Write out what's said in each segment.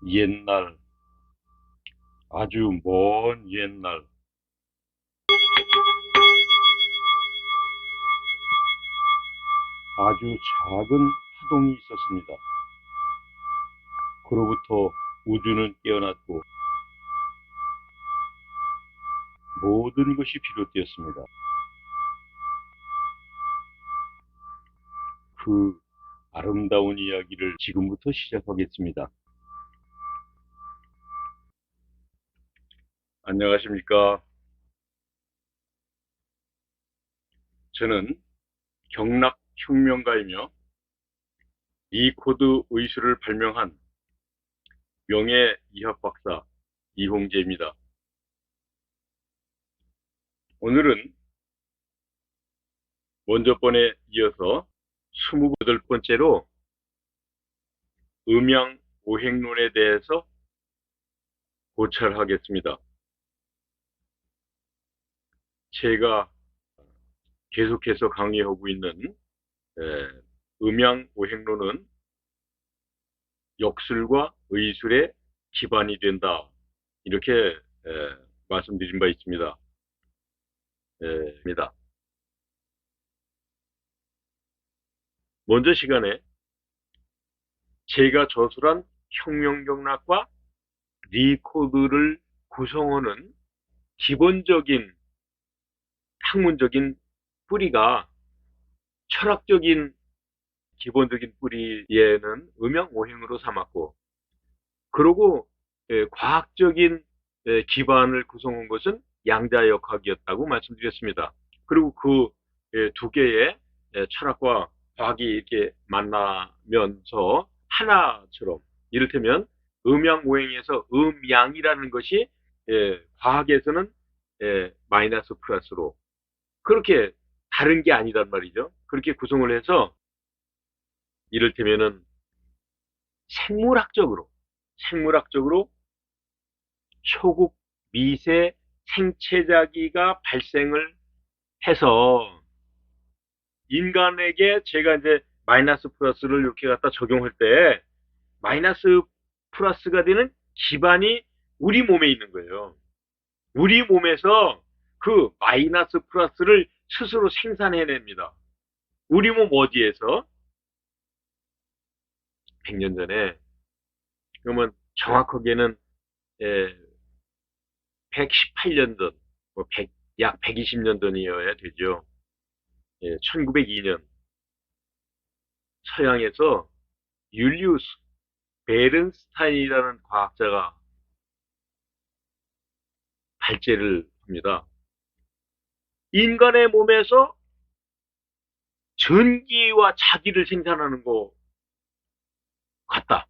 옛날, 아주 먼 옛날, 아주 작은 파동이 있었습니다. 그로부터 우주는 깨어났고 모든 것이 비롯되었습니다. 그 아름다운 이야기를 지금부터 시작하겠습니다. 안녕하십니까? 저는 경락혁명가이며 니코드 의수를 발명한 명예의학박사 이홍재입니다. 오늘은 먼저 번에 이어서 28번째로 음양오행론에 대해서 고찰하겠습니다. 제가 계속해서 강의하고 있는 음양오행론은 역술과 의술의 기반이 된다, 이렇게 말씀드린 바 있습니다. 먼저 시간에 제가 저술한 혁명경락과 니코드를 구성하는 기본적인 학문적인 뿌리가 철학적인 기본적인 뿌리에는 음양오행으로 삼았고, 그리고 과학적인 기반을 구성한 것은 양자역학이었다고 말씀드렸습니다. 그리고 그 두 개의 철학과 과학이 이렇게 만나면서 하나처럼, 이를테면 음양오행에서 음양이라는 것이 과학에서는 마이너스 플러스로 그렇게 다른 게 아니란 말이죠. 그렇게 구성을 해서 이를테면은 생물학적으로 초국 미세 생체자기가 발생을 해서 인간에게 제가 이제 마이너스 플러스를 이렇게 갖다 적용할 때 마이너스 플러스가 되는 기반이 우리 몸에 있는 거예요. 우리 몸에서 그 마이너스 플러스를 스스로 생산해냅니다. 우리 몸 어디에서? 100년 전에, 그러면 정확하게는 118년 전, 약 120년 전이어야 되죠. 1902년 서양에서 율리우스 베른스타인이라는 과학자가 발제를 합니다. 인간의 몸에서 전기와 자기를 생산하는 것 같다,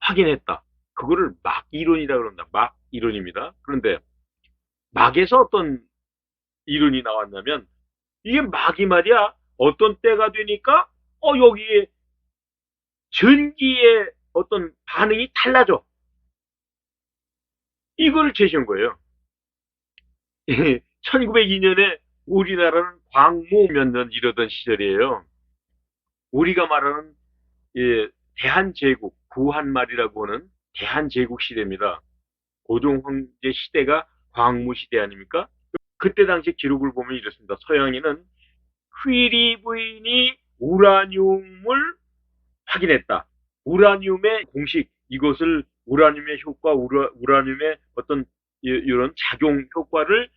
확인했다. 그거를 막 이론이라고 그런다. 막 이론입니다. 그런데 막에서 어떤 이론이 나왔냐면, 이게 막이 말이야, 어떤 때가 되니까 여기에 전기의 어떤 반응이 달라져. 이걸 제시한 거예요. 1902년에 우리나라는 광무면전 이러던 시절이에요. 우리가 말하는 대한제국, 구한말이라고 하는 대한제국 시대입니다. 고종 황제 시대가 광무시대 아닙니까? 그때 당시 기록을 보면 이렇습니다. 서양인은 휘리 부인이 우라늄을 확인했다. 우라늄의 공식, 이것을 우라늄의 효과, 우라늄의 어떤 이런 작용 효과를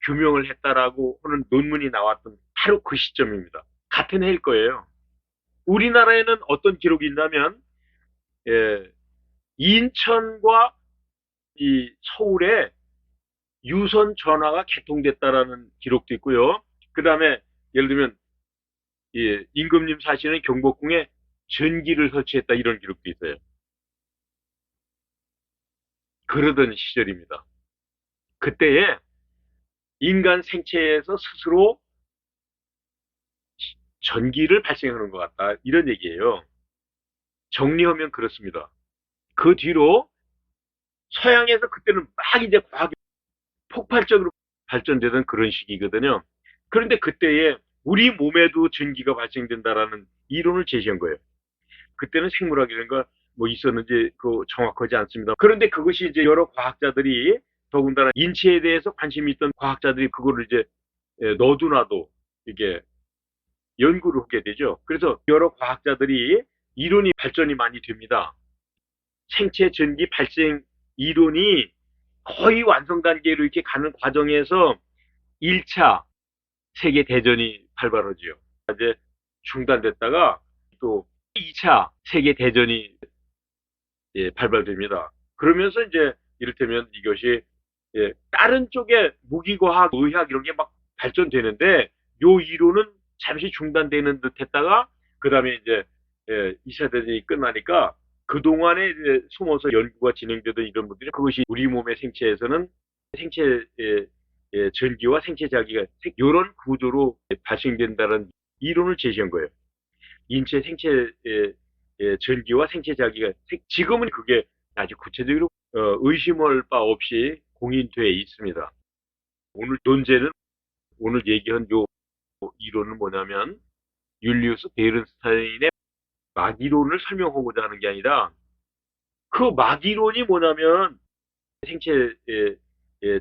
규명을 했다라고 하는 논문이 나왔던 바로 그 시점입니다. 같은 해일 거예요. 우리나라에는 어떤 기록이 있냐면, 인천과 이 서울에 유선 전화가 개통됐다라는 기록도 있고요. 그 다음에 예를 들면 임금님 사시는 경복궁에 전기를 설치했다, 이런 기록도 있어요. 그러던 시절입니다. 그때에 인간 생체에서 스스로 전기를 발생하는 것 같다, 이런 얘기예요. 정리하면 그렇습니다. 그 뒤로 서양에서 그때는 막 이제 과학이 폭발적으로 발전되던 그런 시기거든요. 그런데 그때에 우리 몸에도 전기가 발생된다라는 이론을 제시한 거예요. 그때는 생물학이라는 거 뭐 있었는지 그 정확하지 않습니다. 그런데 그것이 이제 여러 과학자들이 더군다나 인체에 대해서 관심이 있던 과학자들이 그거를 이제 너도나도 이게 연구를 하게 되죠. 그래서 여러 과학자들이 이론이 발전이 많이 됩니다. 생체 전기 발생 이론이 거의 완성 단계로 이렇게 가는 과정에서 1차 세계 대전이 발발하지요. 이제 중단됐다가 또 2차 세계 대전이 발발됩니다. 그러면서 이제 이를테면 이것이 다른 쪽에 무기과학, 의학 이런 게 막 발전되는데 요 이론은 잠시 중단되는 듯 했다가 그 다음에 이제 2차 대전이 끝나니까 그동안에 이제 숨어서 연구가 진행되던 이런 분들이 그것이 우리 몸의 생체에서는 생체 전기와 생체 자기가 이런 구조로 발생된다는 이론을 제시한 거예요. 인체 생체 전기와 생체 자기가 지금은 그게 아주 구체적으로 의심할 바 없이 공인되어 있습니다. 오늘 논제는 오늘 얘기한 요 이론은 뭐냐면 율리우스 베른스타인의 막이론을 설명하고자 하는 게 아니라 그 막이론이 뭐냐면 생체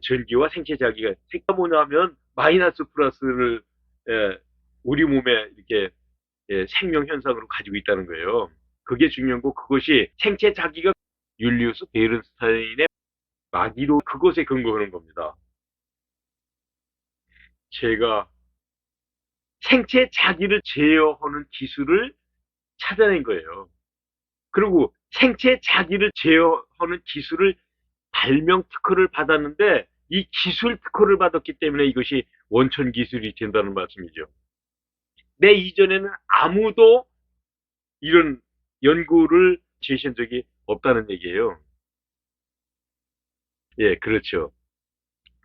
전기와 생체 자기가 색가 뭐냐면 마이너스 플러스를 우리 몸에 이렇게 생명 현상으로 가지고 있다는 거예요. 그게 중요한 거 그것이 생체 자기가 율리우스 베른스타인의 막이론 그것에 근거하는 겁니다. 제가 생체 자기를 제어하는 기술을 찾아낸 거예요. 그리고 생체 자기를 제어하는 기술을 발명 특허를 받았는데 이 기술 특허를 받았기 때문에 이것이 원천 기술이 된다는 말씀이죠. 내 이전에는 아무도 이런 연구를 제시한 적이 없다는 얘기예요. 예, 그렇죠.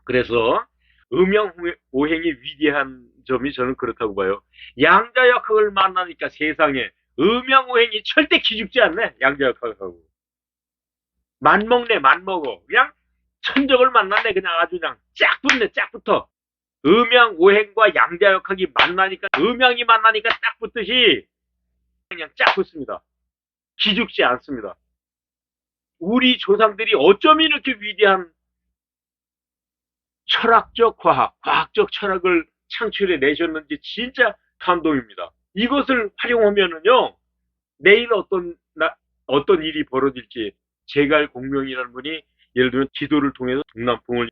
그래서 음양오행이 위대한 점이 저는 그렇다고 봐요. 양자역학을 만나니까 세상에 음양오행이 절대 기죽지 않네. 양자역학하고. 만먹네, 만먹어. 그냥 천적을 만났네. 그냥 아주 그냥 쫙 붙네, 쫙 붙어. 음양오행과 양자역학이 만나니까, 음양이 만나니까 딱 붙듯이 그냥 쫙 붙습니다. 기죽지 않습니다. 우리 조상들이 어쩜 이렇게 위대한 철학적 과학, 과학적 철학을 창출해 내셨는지 진짜 감동입니다. 이것을 활용하면은요, 내일 어떤 일이 벌어질지, 제갈 공명이라는 분이 예를 들면 기도를 통해서 동남풍을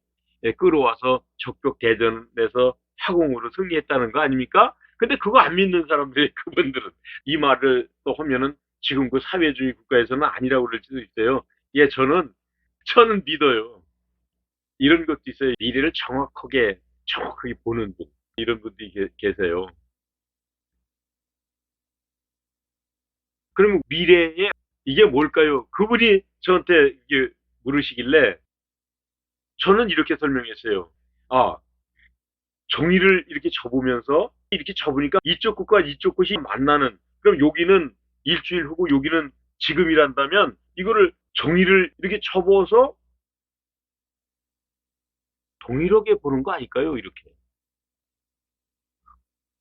끌어와서 적벽 대전에서 화공으로 승리했다는 거 아닙니까? 근데 그거 안 믿는 사람들이 그분들은 이 말을 또 하면은 지금 그 사회주의 국가에서는 아니라고 그럴 수도 있어요. 예, 저는 믿어요. 이런 것도 있어요. 미래를 정확하게 보는 분. 이런 분들이 계세요. 그러면 미래에 이게 뭘까요? 그분이 저한테 이게 물으시길래 저는 이렇게 설명했어요. 아, 종이를 이렇게 접으면서 이렇게 접으니까 이쪽 끝과 이쪽 끝이 만나는 그럼 여기는 일주일 후고 여기는 지금이란다면 이거를 종이를 이렇게 접어서 동일하게 보는 거 아닐까요? 이렇게.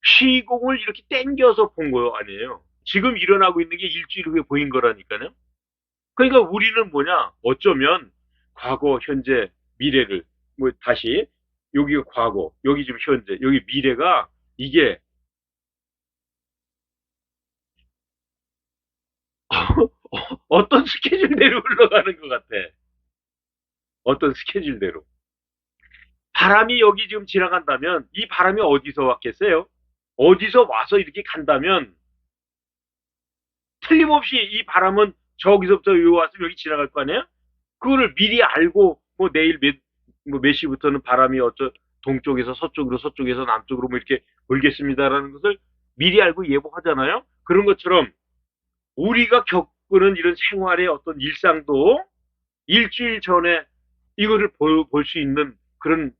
시공을 이렇게 당겨서 본 거 아니에요. 지금 일어나고 있는 게 일주일 후에 보인 거라니까요. 그러니까 우리는 뭐냐? 어쩌면 과거, 현재, 미래를 뭐 다시 여기가 과거, 여기 지금 현재, 여기 미래가 이게 어떤 스케줄대로 흘러가는 것 같아. 어떤 스케줄대로. 바람이 여기 지금 지나간다면 이 바람이 어디서 왔겠어요? 어디서 와서 이렇게 간다면 틀림없이 이 바람은 저기서부터 여기 와서 여기 지나갈 거 아니에요? 그거를 미리 알고 뭐 내일 몇 시부터는 바람이 동쪽에서 서쪽으로 서쪽에서 남쪽으로 뭐 이렇게 불겠습니다라는 것을 미리 알고 예보하잖아요. 그런 것처럼 우리가 겪는 이런 생활의 어떤 일상도 일주일 전에 이거를 볼 수 있는 그런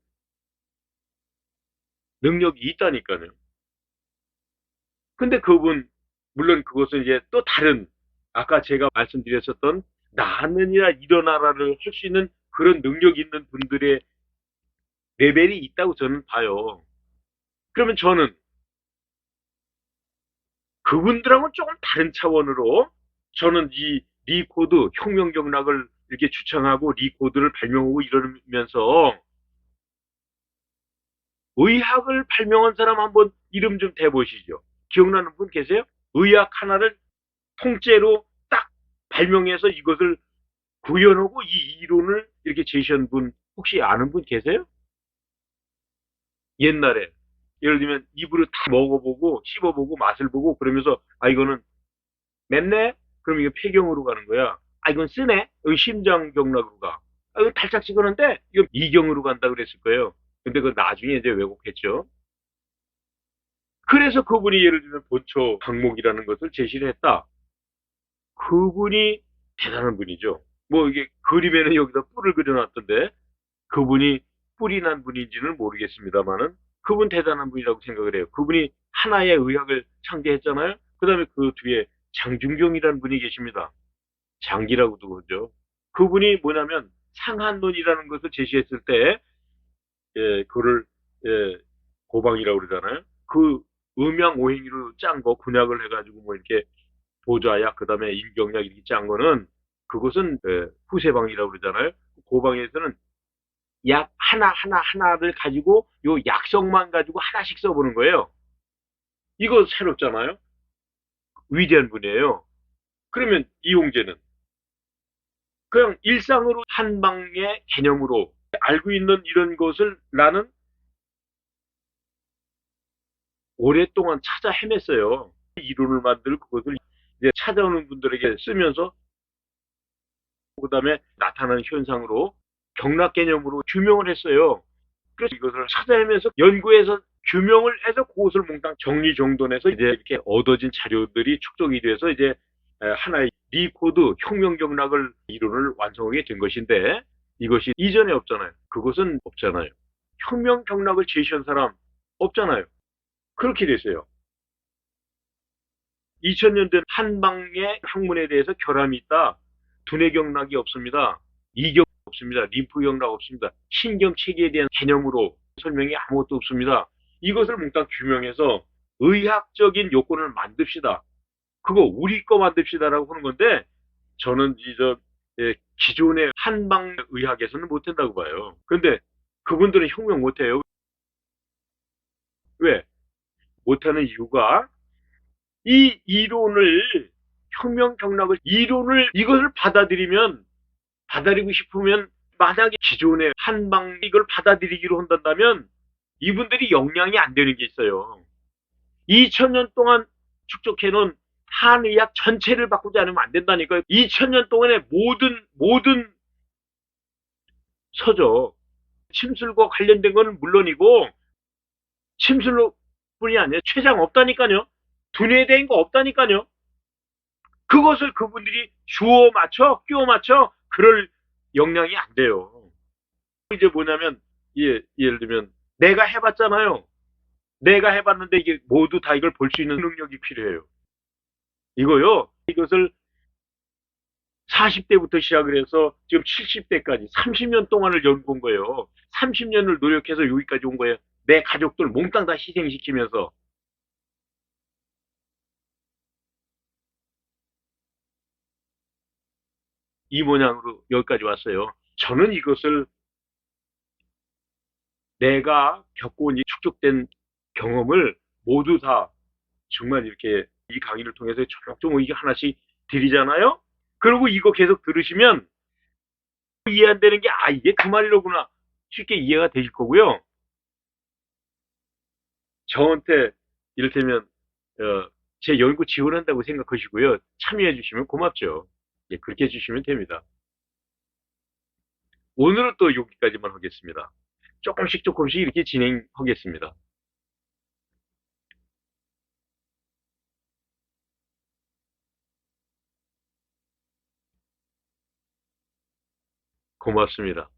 능력이 있다니까요. 근데 그분 물론 그것은 이제 또 다른 아까 제가 말씀드렸었던 나느니라 일어나라를 할 수 있는 그런 능력 있는 분들의 레벨이 있다고 저는 봐요. 그러면 저는 그분들하고는 조금 다른 차원으로 저는 이 리코드, 혁명경락을 이렇게 주창하고 리코드를 발명하고 이러면서 의학을 발명한 사람 한번 이름 좀 대보시죠. 기억나는 분 계세요? 의학 하나를 통째로 딱 발명해서 이것을 구현하고 이 이론을 이렇게 제시한 분 혹시 아는 분 계세요? 옛날에 예를 들면 입으로 다 먹어보고 씹어보고 맛을 보고 그러면서 아 이거는 맵네? 그럼 이거 폐경으로 가는 거야. 아 이건 쓰네? 여기 심장경락으로 가. 아 이거 달짝지근한데 이거 이경으로 간다 그랬을 거예요. 근데 그 나중에 이제 왜곡했죠. 그래서 그분이 예를 들면 본초 항목이라는 것을 제시를 했다. 그분이 대단한 분이죠. 뭐 이게 그림에는 여기다 뿔을 그려놨던데 그분이 뿔이 난 분인지는 모르겠습니다만은 그분 대단한 분이라고 생각을 해요. 그분이 하나의 의학을 창제했잖아요. 그 다음에 그 뒤에 장준경이라는 분이 계십니다. 장기라고도 그러죠. 그분이 뭐냐면 상한론이라는 것을 제시했을 때 그거를 고방이라고 그러잖아요. 그 음양오행이로 짠 거 군약을 해가지고 뭐 이렇게 보좌약 그다음에 임경약 이렇게 짠 거는 그것은 후세방이라고 그러잖아요. 고방에서는 약 하나를 가지고 요 약성만 가지고 하나씩 써보는 거예요. 이거 새롭잖아요. 위대한 분이에요. 그러면 이용재는 그냥 일상으로 한방의 개념으로 알고 있는 이런 것을 나는 오랫동안 찾아 헤맸어요. 이론을 만들고 그것을 이제 찾아오는 분들에게 쓰면서 그다음에 나타나는 현상으로 경락 개념으로 규명을 했어요. 그래서 이것을 찾아 헤매서 연구해서 규명을 해서 그것을 몽땅 정리정돈해서 이제 이렇게 얻어진 자료들이 축적이 돼서 이제 하나의 리코드 혁명 경락을 이론을 완성하게 된 것인데 이것이 이전에 없잖아요. 그것은 없잖아요. 혁명 경락을 제시한 사람 없잖아요. 그렇게 됐어요. 2000년대 한방의 학문에 대해서 결함이 있다. 두뇌 경락이 없습니다. 이경 없습니다. 림프 경락 없습니다. 신경 체계에 대한 개념으로 설명이 아무것도 없습니다. 이것을 몽땅 규명해서 의학적인 요건을 만듭시다. 그거 우리 거 만듭시다라고 하는 건데 저는 기존의 한방 의학에서는 못한다고 봐요. 근데 그분들은 혁명 못해요. 왜? 못하는 이유가 이 이론을 혁명 경락을 이론을 이것을 받아들이고 싶으면 만약에 기존의 한방 이걸 받아들이기로 한다면 이분들이 역량이 안 되는 게 있어요. 2000년 동안 축적해놓은 한의학 전체를 바꾸지 않으면 안 된다니까요. 2000년 동안의 모든 서적, 침술과 관련된 거는 물론이고 침술뿐이 아니라 췌장 없다니까요. 두뇌에 대한 거 없다니까요. 그것을 그분들이 주워 맞춰, 끼워 맞춰, 그럴 역량이 안 돼요. 이제 뭐냐면, 예를 들면, 내가 해봤잖아요. 내가 해봤는데 이게 모두 다 이걸 볼 수 있는 능력이 필요해요. 이거요, 이것을 40대부터 시작을 해서 지금 70대까지 30년 동안을 연구한 거예요. 30년을 노력해서 여기까지 온 거예요. 내 가족들 몽땅 다 희생시키면서. 이 모양으로 여기까지 왔어요. 저는 이것을 내가 겪어온 이 축적된 경험을 모두 다 정말 이렇게 이 강의를 통해서 조목조목 이게 하나씩 드리잖아요? 그리고 이거 계속 들으시면 이해 안 되는 게, 아, 이게 그 말이로구나. 쉽게 이해가 되실 거고요. 저한테 이를테면, 제 연구 지원한다고 생각하시고요. 참여해 주시면 고맙죠. 예, 그렇게 해주시면 됩니다. 오늘은 또 여기까지만 하겠습니다. 조금씩 이렇게 진행하겠습니다. 고맙습니다.